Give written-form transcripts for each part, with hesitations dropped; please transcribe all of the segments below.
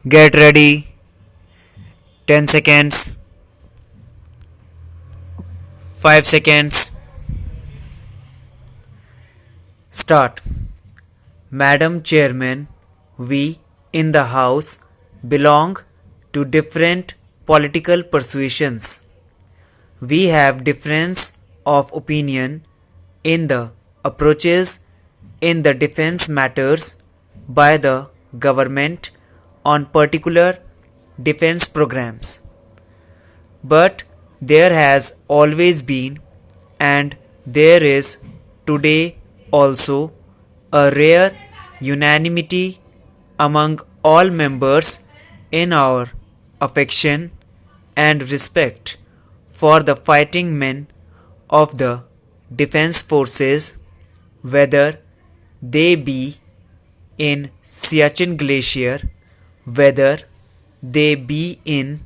Get ready. 10 seconds. 5 seconds. Start. Madam Chairman, we in the House belong to different political persuasions. We have difference of opinion in the approaches in the defense matters by the government on particular defense programs. But there has always been, and there is today also, a rare unanimity among all members in our affection and respect for the fighting men of the defense forces, whether they be in Siachen Glacier, whether they be in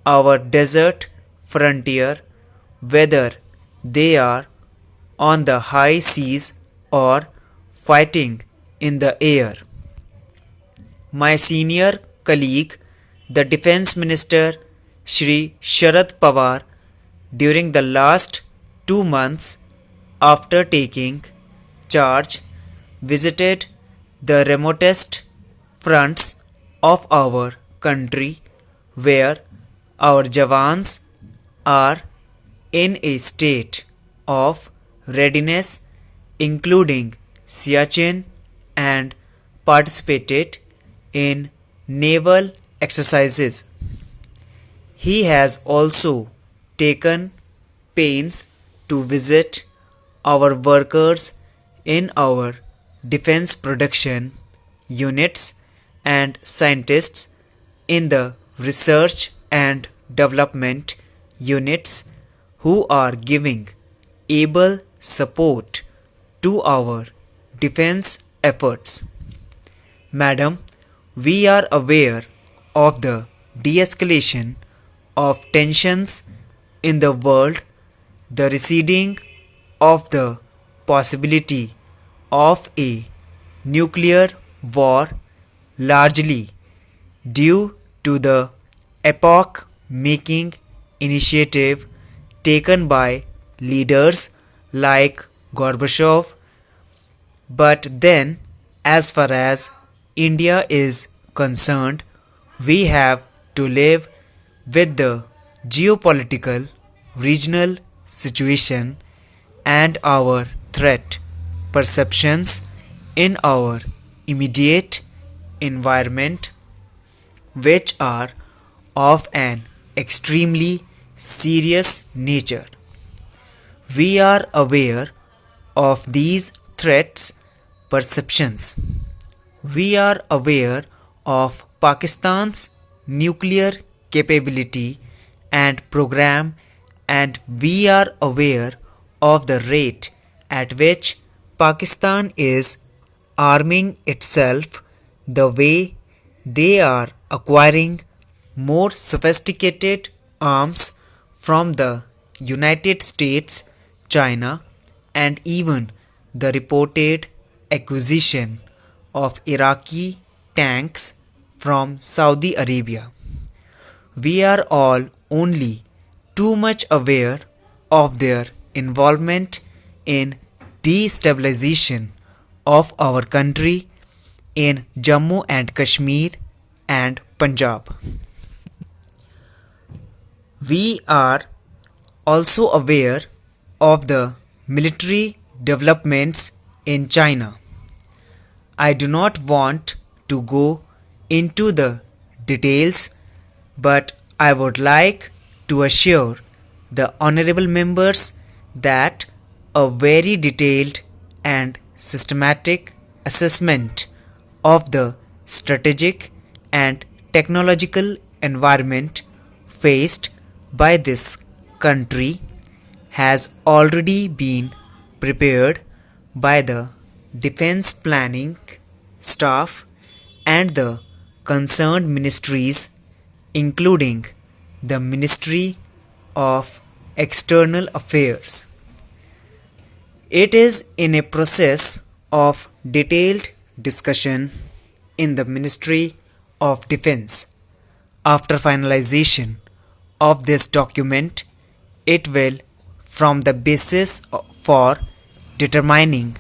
our desert frontier, whether they are on the high seas or fighting in the air. My senior colleague, the Defense Minister Shri Sharad Pawar, during the last 2 months after taking charge, visited the remotest fronts of our country where our Jawans are in a state of readiness, including Siachen, and participated in naval exercises. He has also taken pains to visit our workers in our defense production units and scientists in the research and development units who are giving able support to our defense efforts. Madam, we are aware of the de-escalation of tensions in the world, the receding of the possibility of a nuclear war, largely due to the epoch-making initiative taken by leaders like Gorbachev. But then, as far as India is concerned, we have to live with the geopolitical regional situation and our threat perceptions in our immediate environment, which are of an extremely serious nature. We are aware of these threats perceptions. We are aware of Pakistan's nuclear capability and program, and we are aware of the rate at which Pakistan is arming itself, the way they are acquiring more sophisticated arms from the United States, China, and even the reported acquisition of Iraqi tanks from Saudi Arabia. We are all only too much aware of their involvement in destabilization of our country in Jammu and Kashmir and Punjab. We are also aware of the military developments in China. I do not want to go into the details, but I would like to assure the honorable members that a very detailed and systematic assessment of the strategic and technological environment faced by this country has already been prepared by the defense planning staff and the concerned ministries, including the Ministry of External Affairs. It is in a process of detailed discussion in the Ministry of Defense. After finalization of this document, it will form the basis for determining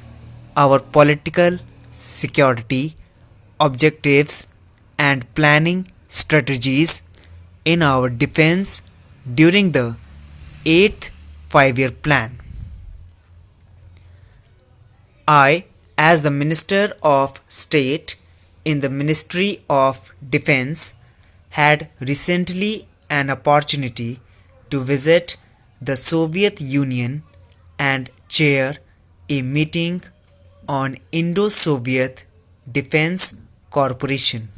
our political security objectives and planning strategies in our defense during the 8th 5-year plan. I, as the Minister of State in the Ministry of Defense, had recently an opportunity to visit the Soviet Union and chair a meeting on Indo-Soviet Defense Corporation.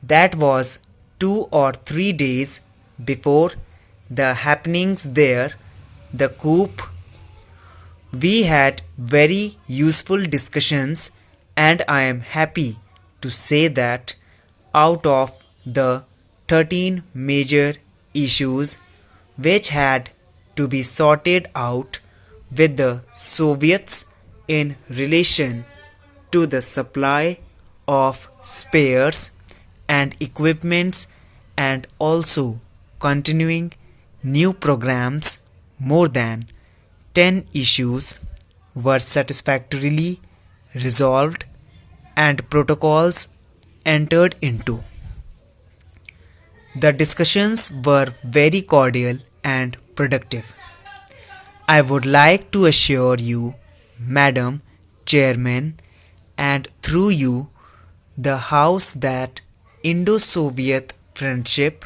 That was 2 or 3 days before the happenings there, the coup. We had very useful discussions, and I am happy to say that out of the 13 major issues which had to be sorted out with the Soviets in relation to the supply of spares and equipments and also continuing new programs, more than 10 issues were satisfactorily resolved and protocols entered into. The discussions were very cordial and productive. I would like to assure you, Madam Chairman, and through you, the House, that Indo-Soviet friendship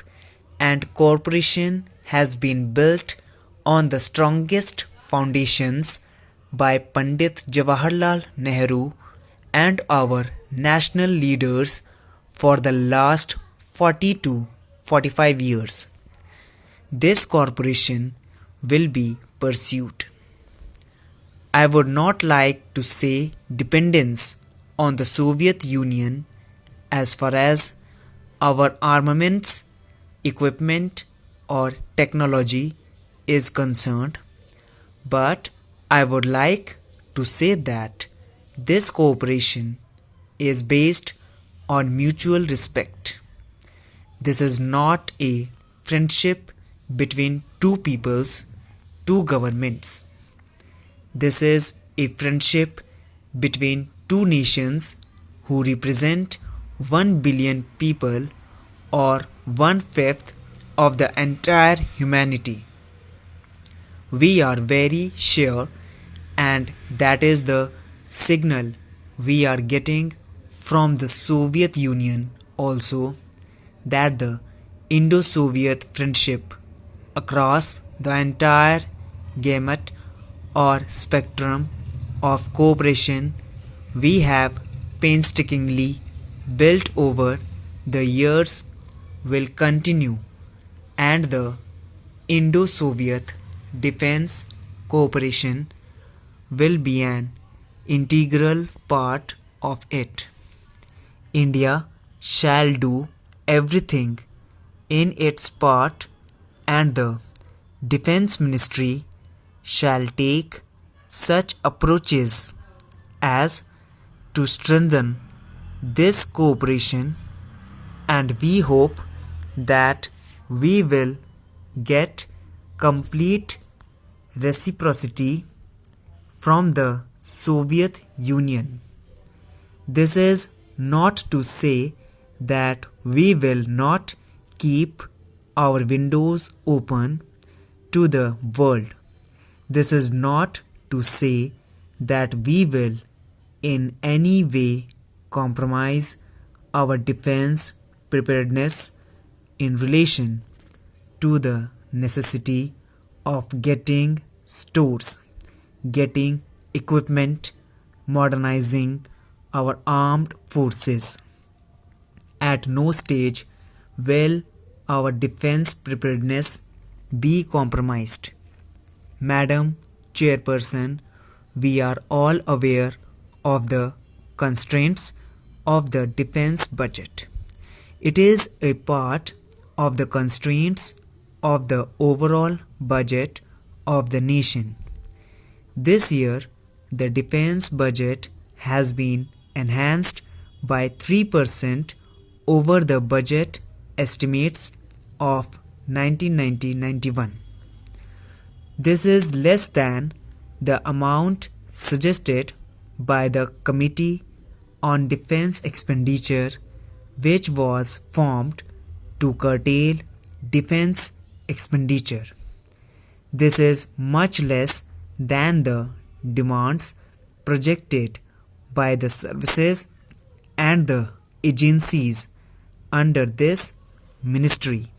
and cooperation has been built on the strongest foundations by Pandit Jawaharlal Nehru and our national leaders for the last 40 to 45 years. This cooperation will be pursued. I would not like to say dependence on the Soviet Union as far as our armaments, equipment or technology is concerned, but I would like to say that this cooperation is based on mutual respect. This is not a friendship between two peoples, two governments. This is a friendship between two nations who represent 1 billion people, or 1/5 of the entire humanity. We are very sure, and that is the signal we are getting from the Soviet Union also, that the Indo-Soviet friendship across the entire gamut or spectrum of cooperation we have painstakingly built over the years will continue, and the Indo-Soviet defense cooperation will be an integral part of it. India shall do everything in its part, and the Defense Ministry shall take such approaches as to strengthen this cooperation, and we hope that we will get complete reciprocity from the Soviet Union. This is not to say that we will not keep our windows open to the world. This is not to say that we will in any way compromise our defense preparedness in relation to the necessity of getting stores, getting equipment, modernizing our armed forces. At no stage will our defense preparedness be compromised. Madam Chairperson, we are all aware of the constraints of the defense budget. It is a part of the constraints of the overall budget of the nation. This year, the defense budget has been enhanced by 3% over the budget estimates of 1990-91. This is less than the amount suggested by the Committee on Defense Expenditure, which was formed to curtail defense expenditure. This is much less than the demands projected by the services and the agencies under this ministry.